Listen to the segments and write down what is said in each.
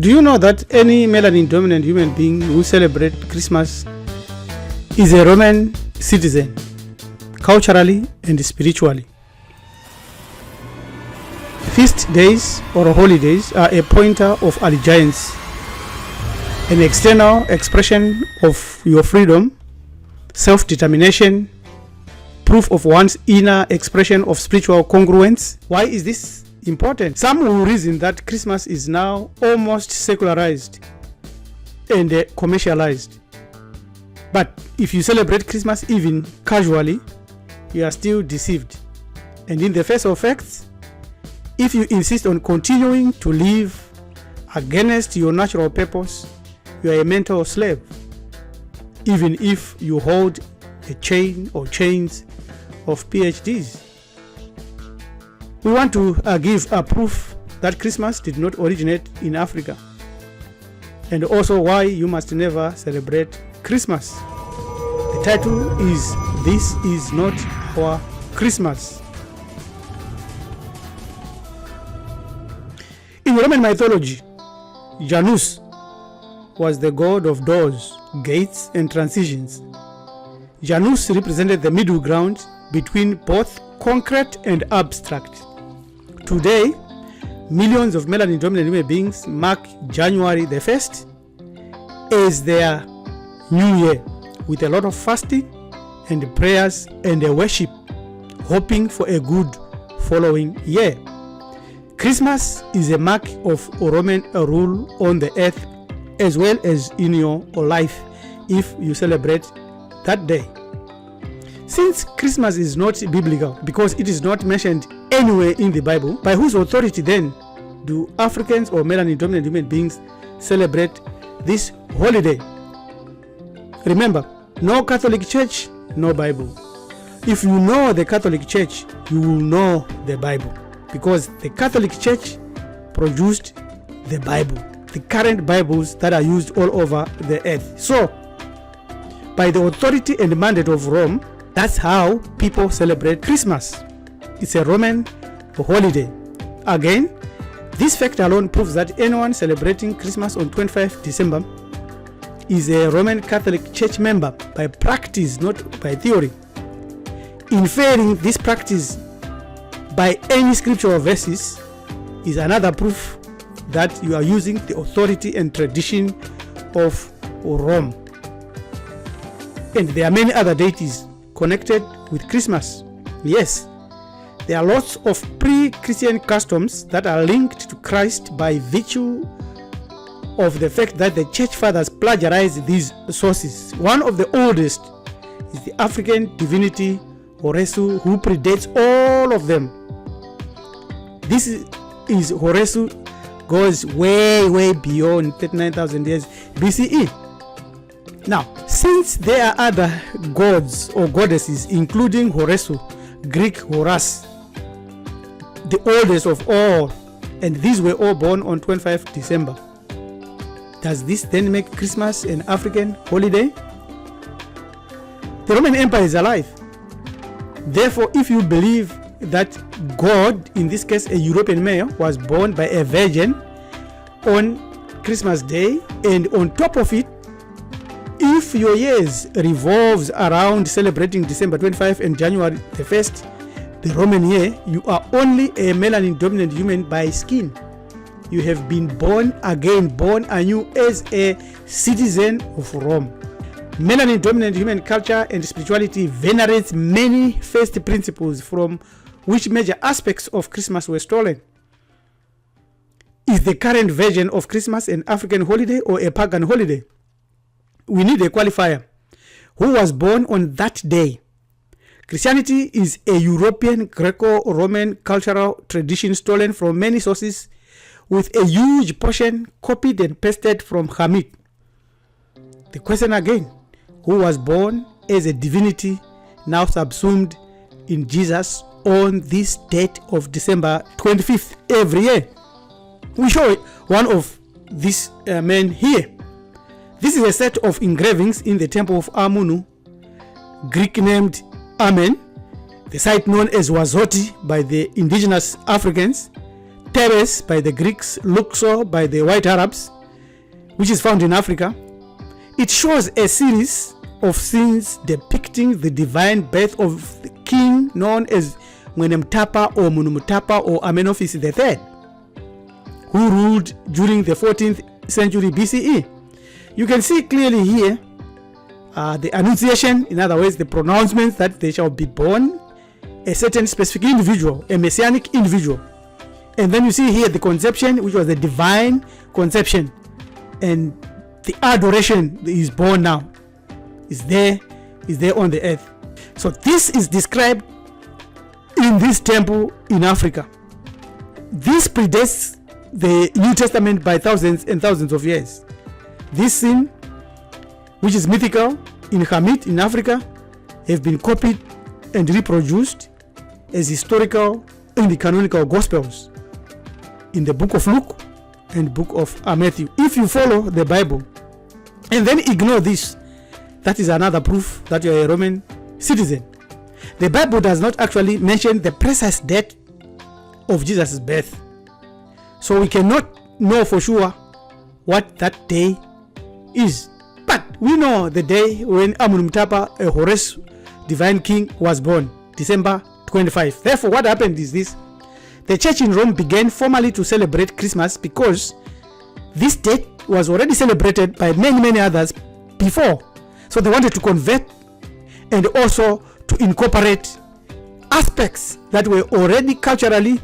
Do you know that any melanin-dominant human being who celebrates Christmas is a Roman citizen, culturally and spiritually? Feast days or holidays are a pointer of allegiance, an external expression of your freedom, self-determination, proof of one's inner expression of spiritual congruence. Why is this important? Some will reason that Christmas is now almost secularized and commercialized. But if you celebrate Christmas even casually, you are still deceived. And in the face of facts, if you insist on continuing to live against your natural purpose, you are a mental slave, even if you hold a chain or chains of PhDs. We want to give a proof that Christmas did not originate in Africa, and also why you must never celebrate Christmas. The title is "This is Not Our Christmas." In Roman mythology, Janus was the god of doors, gates, and transitions. Janus represented the middle ground between both concrete and abstract. Today, millions of melanin-dominant human beings mark January the 1st as their new year, with a lot of fasting and prayers and worship, hoping for a good following year. Christmas is a mark of Roman rule on the earth as well as in your life if you celebrate that day. Since Christmas is not biblical because it is not mentioned anywhere in the Bible, by whose authority then do Africans or melanin-dominant human beings celebrate this holiday? Remember, no Catholic Church, no Bible. If you know the Catholic Church, you will know the Bible, because the Catholic Church produced the Bible, the current Bibles that are used all over the earth. So, by the authority and mandate of Rome, that's how people celebrate Christmas. It's a Roman holiday. Again, this fact alone proves that anyone celebrating Christmas on 25 December is a Roman Catholic Church member by practice, not by theory. Inferring this practice by any scriptural verses is another proof that you are using the authority and tradition of Rome. And there are many other deities connected with Christmas. Yes, there are lots of pre-Christian customs that are linked to Christ by virtue of the fact that the church fathers plagiarized these sources. One of the oldest is the African divinity Horesu, who predates all of them. This is Horesu, goes way beyond 39,000 years BCE. Now, since there are other gods or goddesses, including Horesu, Greek Horus, the oldest of all, and these were all born on 25 December, does this then make Christmas an African holiday? The Roman Empire is alive. Therefore, if you believe that God, in this case a European male, was born by a virgin on Christmas Day, and on top of it, if your years revolves around celebrating December 25 and January the 1st, the Roman year, you are only a melanin-dominant human by skin. You have been born again, born anew as a citizen of Rome. Melanin-dominant human culture and spirituality venerates many first principles from which major aspects of Christmas were stolen. Is the current version of Christmas an African holiday or a pagan holiday? We need a qualifier. Who was born on that day? Christianity is a European Greco-Roman cultural tradition stolen from many sources, with a huge portion copied and pasted from Hamid. The question again, who was born as a divinity now subsumed in Jesus on this date of December 25th every year? We show one of these men here. This is a set of engravings in the temple of Amunu, Greek named Amen, the site known as Wazoti by the indigenous Africans, Tebes by the Greeks, Luxor by the white Arabs, which is found in Africa. It shows a series of scenes depicting the divine birth of the king known as Mwenemtapa or Munumutapa or Amenophis III, who ruled during the 14th century BCE. You can see clearly here the annunciation, in other words, the pronouncement that they shall be born a certain specific individual, a messianic individual. And then you see here the conception, which was the divine conception, and the adoration is born now, is there on the earth. So this is described in this temple in Africa. This predates the New Testament by thousands and thousands of years. This scene, which is mythical in Hamit in Africa, have been copied and reproduced as historical in the canonical Gospels, in the book of Luke and book of Matthew. If you follow the Bible and then ignore this, that is another proof that you are a Roman citizen. The Bible does not actually mention the precise date of Jesus' birth, so we cannot know for sure what that day is. But we know the day when Amunumtapa, a Horus divine king, was born, December 25. Therefore, what happened is this: the church in Rome began formally to celebrate Christmas because this date was already celebrated by many others before. So they wanted to convert and also to incorporate aspects that were already culturally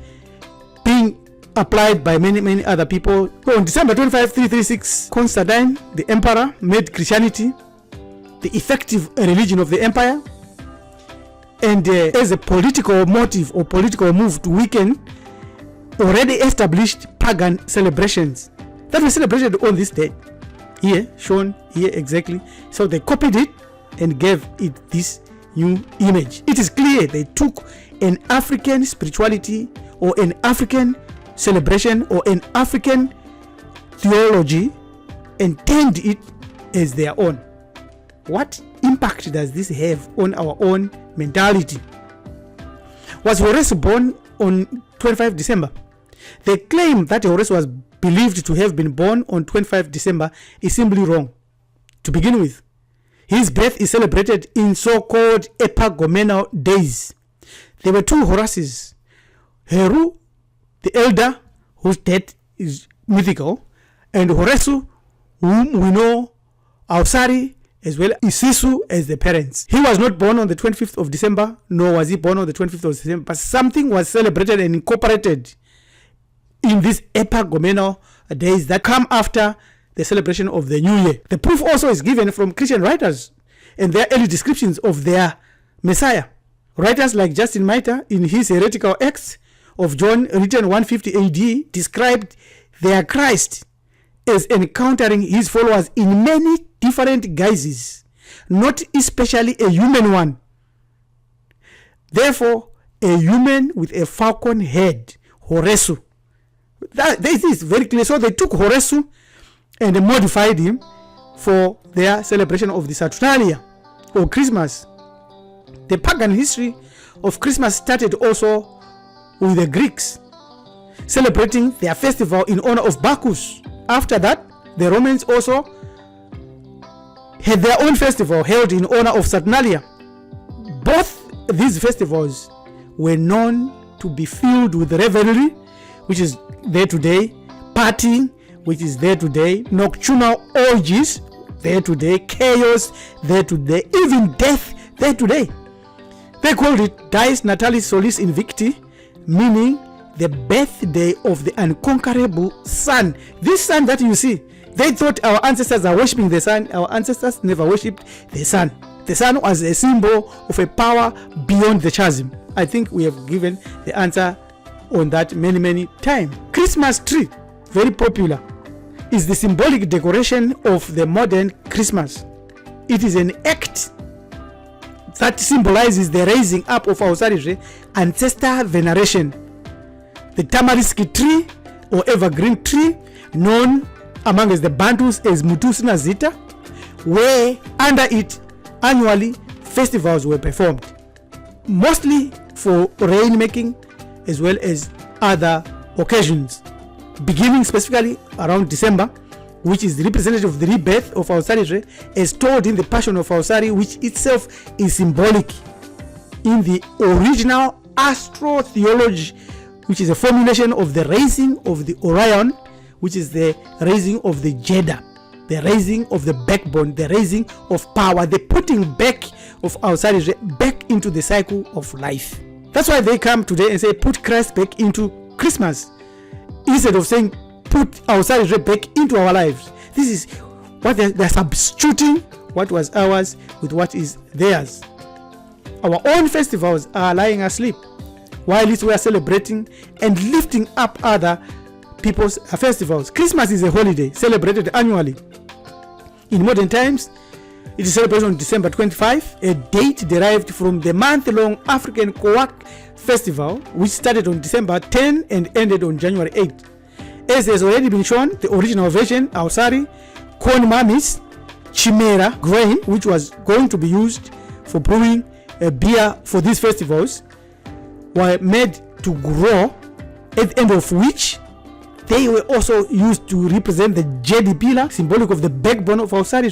being applied by many other people. So on December 25, 336, Constantine, the emperor, made Christianity the effective religion of the empire, and as a political motive or political move to weaken already established pagan celebrations that were celebrated on this day, here shown here exactly. So they copied it and gave it this new image. It is clear they took an African spirituality or an African celebration or an African theology and turned it as their own. What impact does this have on our own mentality? Was Horus born on 25 December? The claim that Horus was believed to have been born on 25 December is simply wrong. To begin with, his birth is celebrated in so-called epagomenal days. There were two Horuses: Heru, the elder, whose death is mythical, and Horesu, whom we know, Ausari, as well as Isisu as the parents. He was not born on the 25th of December, nor was he born on the 25th of December, but something was celebrated and incorporated in these epagomenal days that come after the celebration of the New Year. The proof also is given from Christian writers and their early descriptions of their Messiah. Writers like Justin Martyr, in his heretical Acts of John, written 150 AD, described their Christ as encountering his followers in many different guises, not especially a human one. Therefore, a human with a falcon head, Horesu. This is very clear. So they took Horesu and modified him for their celebration of the Saturnalia or Christmas. The pagan history of Christmas started also with the Greeks celebrating their festival in honor of Bacchus. After that, the Romans also had their own festival held in honor of Saturnalia. Both these festivals were known to be filled with revelry, which is there today, partying, which is there today, nocturnal orgies, there today, chaos, there today, even death, there today. They called it Dies Natalis Solis Invicti, meaning the birthday of the unconquerable sun. This sun that you see, they thought our ancestors are worshipping the sun. Our ancestors never worshipped the sun. The sun was a symbol of a power beyond the chasm. I think we have given the answer on that many times. Christmas tree, very popular, is the symbolic decoration of the modern Christmas. It is an act that symbolizes the raising up of our ancestor veneration. The tamarisk tree or evergreen tree, known among the Bantus as Mutusina Zita, where under it annually festivals were performed, mostly for rain making as well as other occasions, beginning specifically around December, which is the representative of the rebirth of our Sari, as told in the Passion of our Sari, which itself is symbolic in the original astro-theology, which is a formulation of the raising of the Orion, which is the raising of the Jeddah, the raising of the backbone, the raising of power, the putting back of our Sari back into the cycle of life. That's why they come today and say, put Christ back into Christmas, instead of saying, put our Sari back into our lives. This is what they're substituting what was ours with what is theirs. Our own festivals are lying asleep, while we are celebrating and lifting up other people's festivals. Christmas is a holiday celebrated annually. In modern times, it is celebrated on December 25, a date derived from the month-long African Kowak festival, which started on December 10 and ended on January 8. As has already been shown, the original version, our Sari, corn mammies, chimera, grain, which was going to be used for brewing beer for these festivals, were made to grow, at the end of which they were also used to represent the Jedi pillar, symbolic of the backbone of our Sari,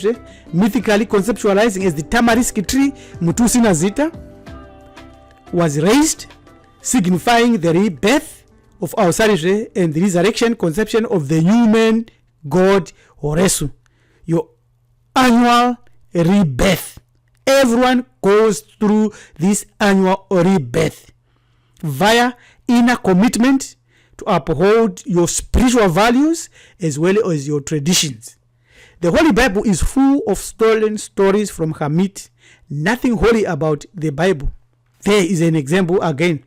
mythically conceptualizing as the tamarisk tree, Mutusina Zita, was raised, signifying the rebirth of our Sari and the resurrection conception of the human god Horesu. Your annual rebirth. Everyone goes through this annual rebirth via inner commitment to uphold your spiritual values as well as your traditions. The Holy Bible is full of stolen stories from Hamit. Nothing holy about the Bible. There is an example again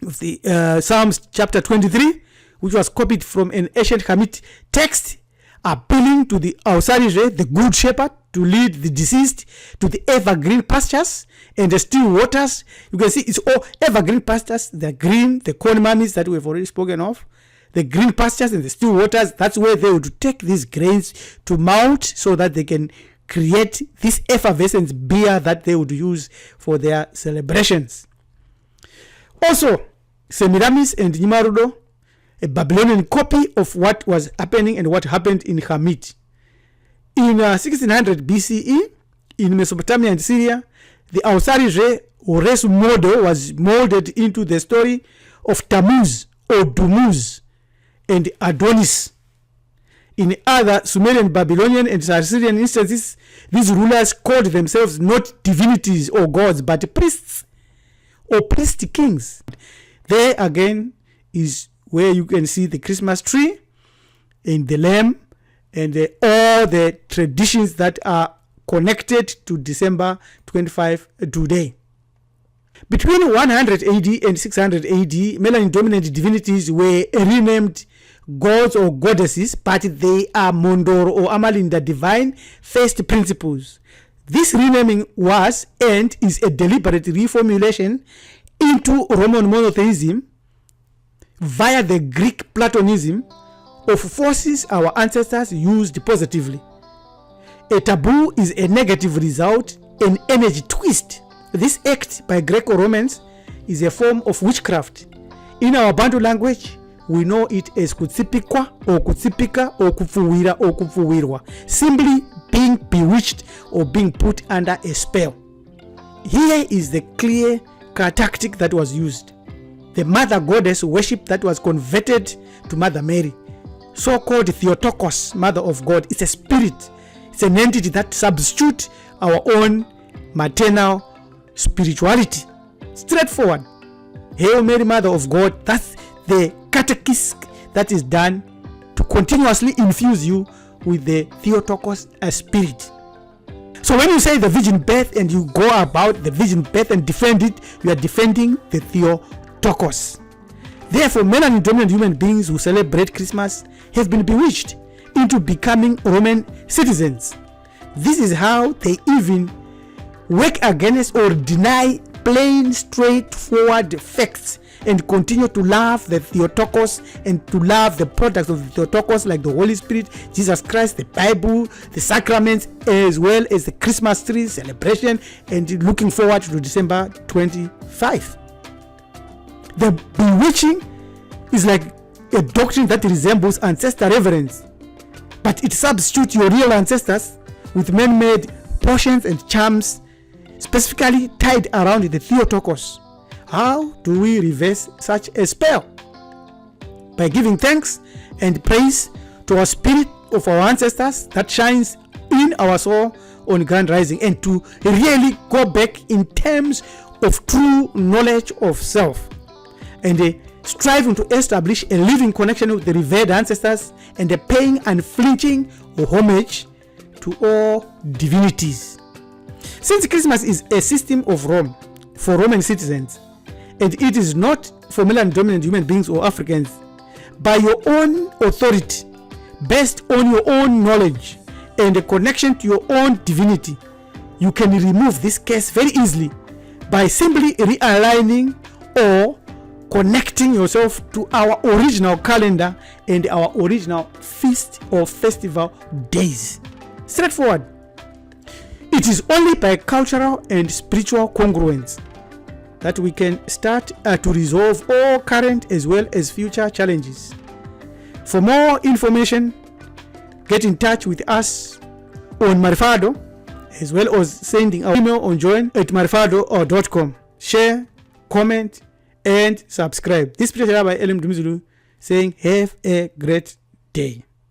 of the Psalms chapter 23, which was copied from an ancient Hamit text, appealing to the Ausarije, the good shepherd, to lead the deceased to the evergreen pastures and the still waters. You can see it's all evergreen pastures, the green, the corn mammies that we've already spoken of, the green pastures and the still waters. That's where they would take these grains to mount so that they can create this effervescent beer that they would use for their celebrations. Also, Semiramis and Nimarudo, a Babylonian copy of what was happening and what happened in Hamit. In 1600 BCE, in Mesopotamia and Syria, the Ausarije Horesu model was molded into the story of Tammuz or Dumuz and Adonis. In other Sumerian, Babylonian, and Assyrian instances, these rulers called themselves not divinities or gods, but priests or priest kings. There again is where you can see the Christmas tree and the lamb and all the traditions that are connected to December 25 today. Between 100 AD and 600 AD, melanin-dominant divinities were renamed gods or goddesses, but they are Mondor or Amalinda, divine first principles. This renaming was and is a deliberate reformulation into Roman monotheism via the Greek Platonism of forces our ancestors used positively. A taboo is a negative result, an energy twist. This act by Greco-Romans is a form of witchcraft. In our Bantu language, we know it as kutsipikwa or kutsipika or kufuwira or kufuwirwa, simply being bewitched or being put under a spell. Here is the clear tactic that was used. The mother goddess worship that was converted to Mother Mary, so-called Theotokos, Mother of God. It's a spirit. It's an entity that substitutes our own maternal spirituality. Straightforward. Hail Mary, Mother of God. That's the catechism that is done to continuously infuse you with the Theotokos spirit. So when you say the virgin birth and you go about the virgin birth and defend it, you are defending the Theotokos. Therefore, melanin-dominant human beings who celebrate Christmas have been bewitched into becoming Roman citizens. This is how they even work against or deny plain, straightforward facts and continue to love the Theotokos and to love the products of the Theotokos like the Holy Spirit, Jesus Christ, the Bible, the sacraments, as well as the Christmas tree celebration, and looking forward to December 25. The bewitching is like a doctrine that resembles ancestor reverence, but it substitutes your real ancestors with man-made potions and charms specifically tied around the Theotokos. How do we reverse such a spell? By giving thanks and praise to our spirit of our ancestors that shines in our soul on Grand Rising, and to really go back in terms of true knowledge of self, and striving to establish a living connection with the revered ancestors, and paying unflinching homage to all divinities. Since Christmas is a system of Rome for Roman citizens, and it is not for melanin-dominant human beings or Africans, by your own authority, based on your own knowledge and a connection to your own divinity, you can remove this curse very easily by simply realigning or connecting yourself to our original calendar and our original feast or festival days. Straightforward. It is only by cultural and spiritual congruence that we can start to resolve all current as well as future challenges. For more information, get in touch with us on Marifado, as well as sending our email on join@marifado.com. Share, comment, and subscribe. This is by Elim Dumizulu saying have a great day.